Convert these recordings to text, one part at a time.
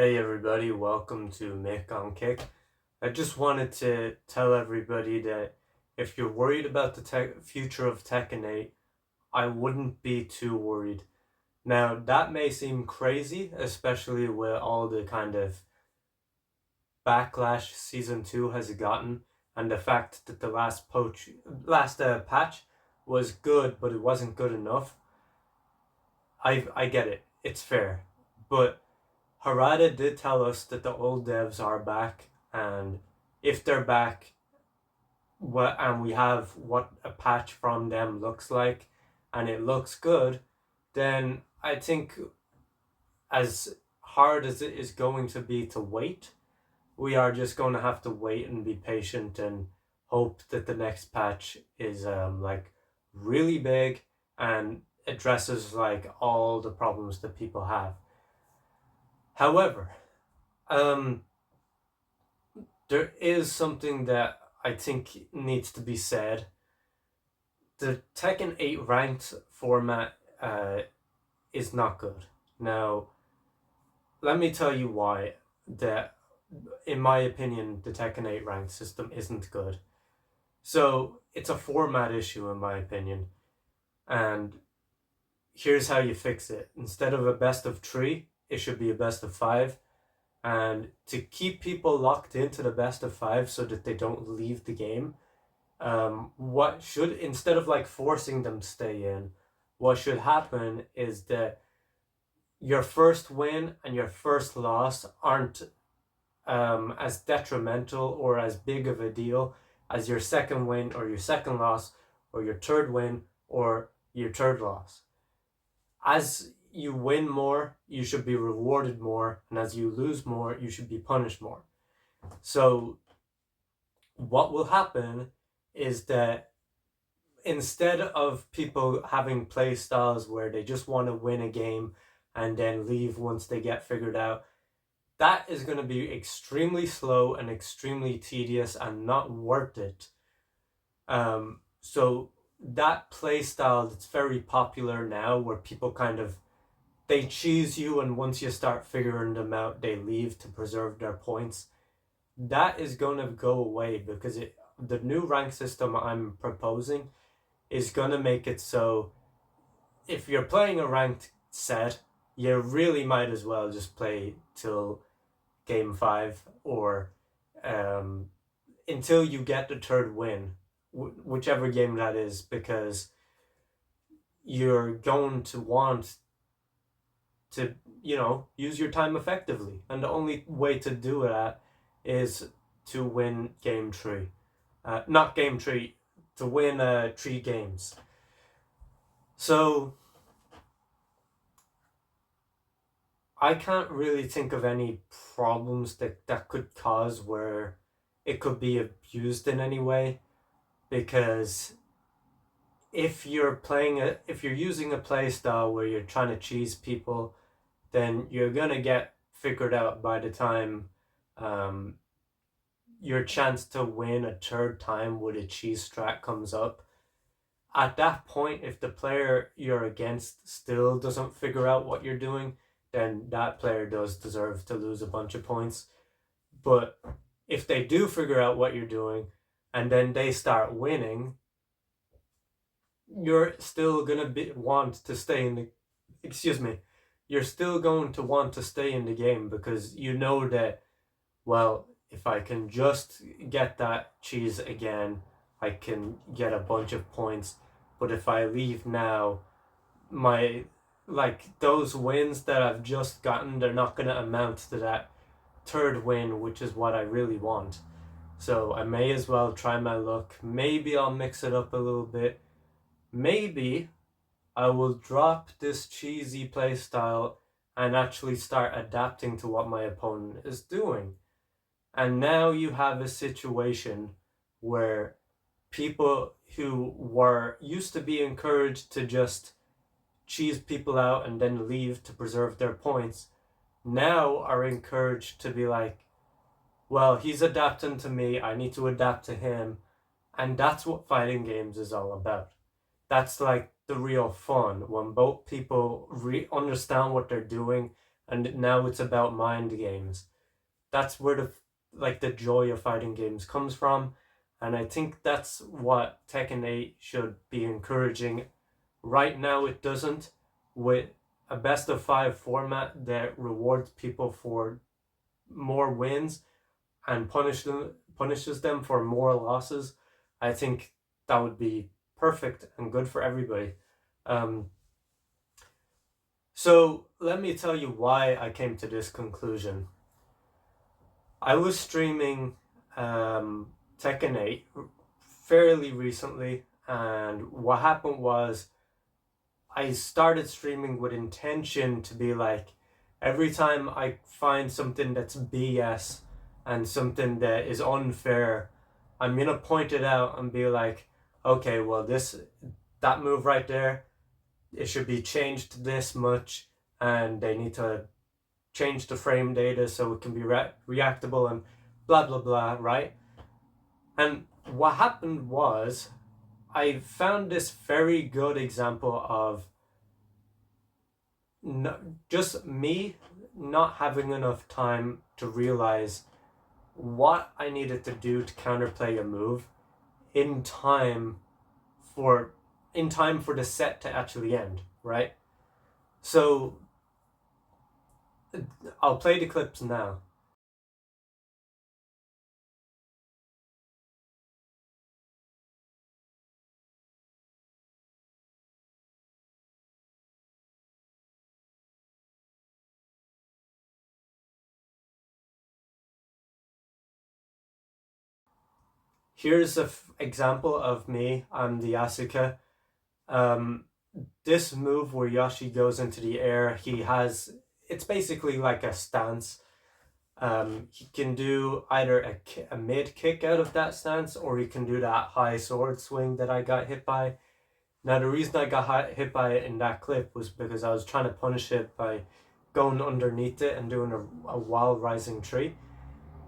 Hey everybody, welcome to Mick on Kick. I just wanted to tell everybody that if you're worried about the future of Tekken 8, I wouldn't be too worried. Now, that may seem crazy, especially with all the kind of backlash Season 2 has gotten, and the fact that the last patch was good, but it wasn't good enough. I get it, it's fair. But Harada did tell us that the old devs are back, and if they're back, and we have what a patch from them looks like, and it looks good, then I think as hard as it is going to be to wait, we are just going to have to wait and be patient and hope that the next patch is like really big and addresses like all the problems that people have. However, um, there is something that I think needs to be said. The Tekken 8 ranked format is not good. Now, let me tell you why that, in my opinion, the Tekken 8 ranked system isn't good. So, it's a format issue, in my opinion. And here's how you fix it. Instead of a best of three, it should be a best of five. And to keep people locked into the best of five so that they don't leave the game, what should, instead of like forcing them to stay in, what should happen is that your first win and your first loss aren't as detrimental or as big of a deal as your second win or your second loss or your third win or your third loss. As you win more, you should be rewarded more, and as you lose more, you should be punished more. So, what will happen is that instead of people having play styles where they just want to win a game and then leave once they get figured out, that is going to be extremely slow and extremely tedious and not worth it. So that play style that's very popular now, where people kind of they cheese you, and once you start figuring them out, they leave to preserve their points. That is going to go away because the new rank system I'm proposing is going to make it so if you're playing a ranked set, you really might as well just play till game 5 or until you get the third win, whichever game that is, because you're going to want to, use your time effectively. And the only way to do that is to win game 3. Not game 3, to win 3 games. So I can't really think of any problems that could cause where it could be abused in any way, because if you're using a play style where you're trying to cheese people, then you're gonna get figured out by the time your chance to win a third time with a cheese strat comes up. At that point, if the player you're against still doesn't figure out what you're doing, then that player does deserve to lose a bunch of points. But if they do figure out what you're doing and then they start winning, you're still gonna want to stay in the you're still going to want to stay in the game, because you know that, well, if I can just get that cheese again, I can get a bunch of points. But if I leave now, my those wins that I've just gotten, they're not going to amount to that third win, which is what I really want. So I may as well try my luck. Maybe I'll mix it up a little bit. Maybe I will drop this cheesy playstyle and actually start adapting to what my opponent is doing. And now you have a situation where people who were used to be encouraged to just cheese people out and then leave to preserve their points now are encouraged to be like, well, he's adapting to me, I need to adapt to him. And that's what fighting games is all about. That's like the real fun, when both people understand what they're doing and now it's about mind games. That's where the joy of fighting games comes from, and I think that's what Tekken 8 should be encouraging. Right now it doesn't, with a best of 5 format that rewards people for more wins and punishes them for more losses. I think that would be perfect and good for everybody. Um, so let me tell you why I came to this conclusion. I was streaming Tekken 8 fairly recently, and what happened was I started streaming with intention to be like, every time I find something that's BS and something that is unfair, I'm gonna point it out and be like, okay, well, that move right there, it should be changed this much, and they need to change the frame data so it can be reactable and blah blah blah, right? And what happened was I found this very good example of just me not having enough time to realize what I needed to do to counterplay a move in time for the set to actually end, right? So I'll play the clips now. Here's an example of me. I'm the Asuka. Um, this move where Yoshi goes into the air, it's basically like a stance. He can do either a mid kick out of that stance, or he can do that high sword swing that I got hit by. Now, the reason I got hit by it in that clip was because I was trying to punish it by going underneath it and doing a wild rising tree.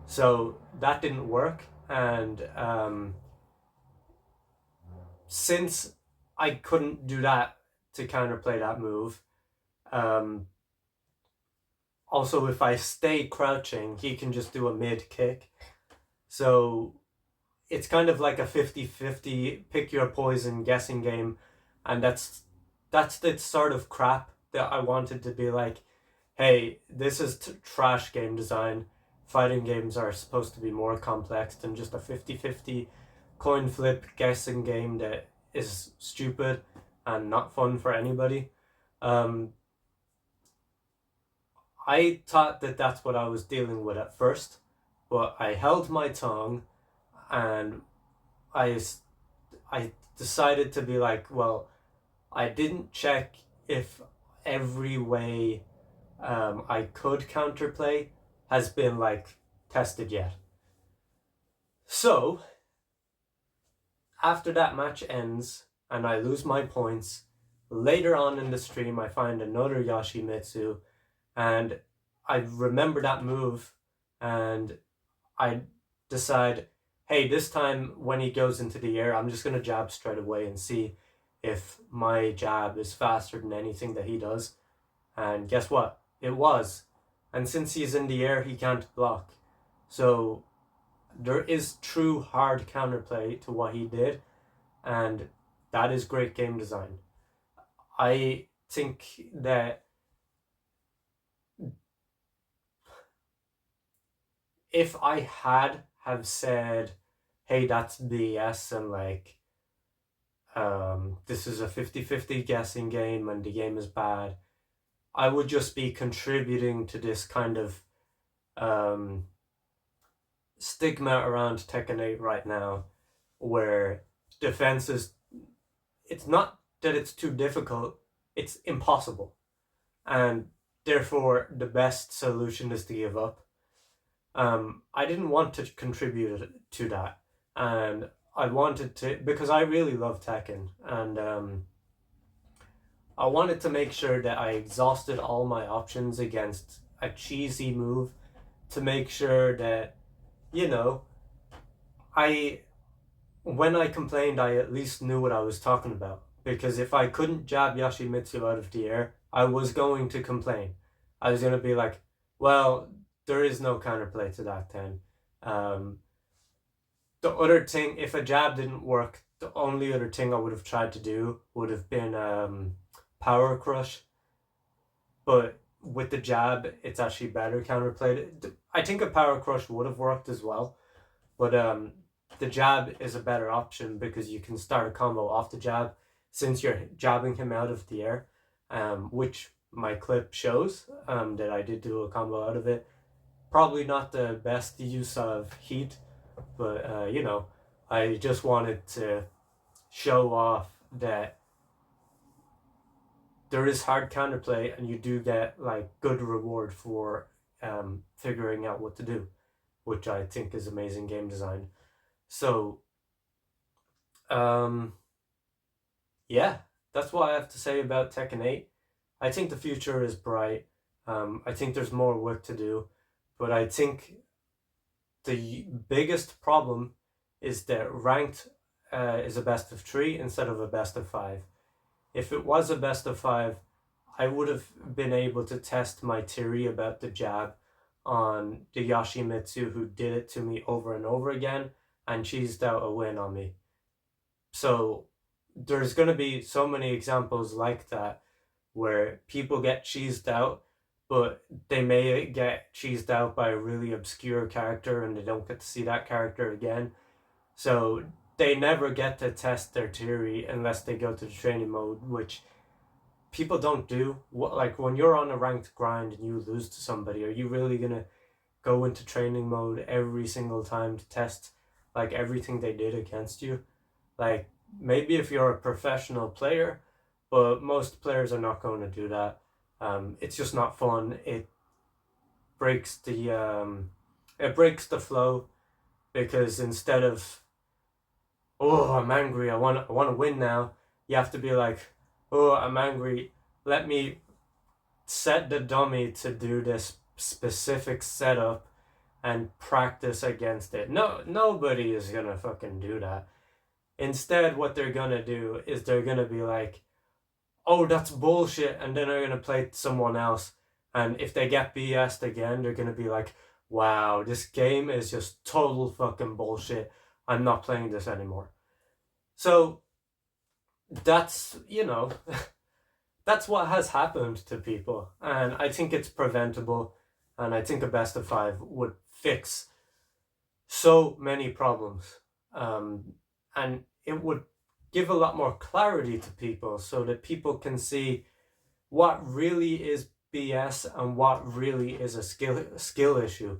So that didn't work. And since I couldn't do that to counterplay that move, um, also if I stay crouching, he can just do a mid kick. So it's kind of like a 50-50 pick your poison guessing game, and that's the sort of crap that I wanted to be like, hey, this is trash game design. Fighting games are supposed to be more complex than just a 50-50 coin flip guessing game that is stupid and not fun for anybody. I thought that that's what I was dealing with at first, but I held my tongue, and I I decided to be like, well, I didn't check if every way I could counterplay has been like tested yet. So after that match ends and I lose my points, later on in the stream I find another Yoshimitsu, and I remember that move, and I decide, hey, this time when he goes into the air, I'm just gonna jab straight away and see if my jab is faster than anything that he does. And guess what? It was. And since he's in the air, he can't block. So there is true hard counterplay to what he did, and that is great game design. I think that if I had have said, hey, that's BS, and like, this is a 50-50 guessing game and the game is bad, I would just be contributing to this kind of stigma around Tekken 8 right now, where defense is, it's not that it's too difficult, it's impossible. And therefore, the best solution is to give up. I didn't want to contribute to that. And I wanted to, because I really love Tekken, and I wanted to make sure that I exhausted all my options against a cheesy move to make sure that, you know, I when I complained, I at least knew what I was talking about. Because if I couldn't jab Yoshimitsu out of the air, I was going to complain. I was gonna be like, well, there is no counterplay to that then. Um, the other thing, if a jab didn't work, the only other thing I would have tried to do would have been power crush. But with the jab, it's actually better counterplayed. I think a power crush would have worked as well, but the jab is a better option because you can start a combo off the jab since you're jabbing him out of the air, which my clip shows that I did do a combo out of it. Probably not the best use of heat, but I just wanted to show off that there is hard counterplay and you do get like good reward for figuring out what to do, which I think is amazing game design. So um, yeah, that's what I have to say about Tekken 8. I think the future is bright. I think there's more work to do, but I think the biggest problem is that ranked is a best of 3 instead of a best of 5. If it was a best of 5, I would have been able to test my theory about the jab on the Yoshimitsu who did it to me over and over again and cheesed out a win on me. So there's going to be so many examples like that where people get cheesed out, but they may get cheesed out by a really obscure character and they don't get to see that character again. So they never get to test their theory unless they go to the training mode, which people don't do. Like when you're on a ranked grind and you lose to somebody, are you really gonna go into training mode every single time to test like everything they did against you? Like maybe if you're a professional player, but most players are not going to do that. It's just not fun. Breaks the it breaks the flow because instead of, oh, I'm angry, I want to win now, you have to be like, oh, I'm angry, let me set the dummy to do this specific setup and practice against it. No, nobody is gonna fucking do that. Instead, what they're gonna do is they're gonna be like, oh, that's bullshit, and then they're gonna play someone else. And if they get BS'd again, they're gonna be like, wow, this game is just total fucking bullshit. I'm not playing this anymore. So that's, that's what has happened to people. And I think it's preventable. And I think a best of 5 would fix so many problems. And it would give a lot more clarity to people so that people can see what really is BS and what really is a skill issue.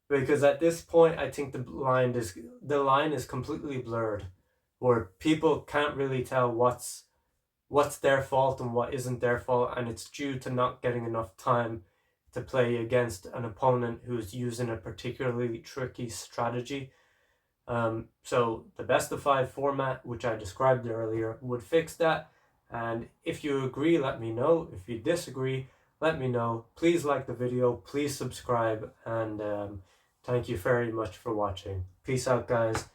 Because at this point, I think the line is completely blurred, where people can't really tell what's their fault and what isn't their fault, and it's due to not getting enough time to play against an opponent who's using a particularly tricky strategy. So the best of 5 format, which I described earlier, would fix that. And if you agree, let me know. If you disagree, let me know. Please like the video, please subscribe, and thank you very much for watching. Peace out, guys.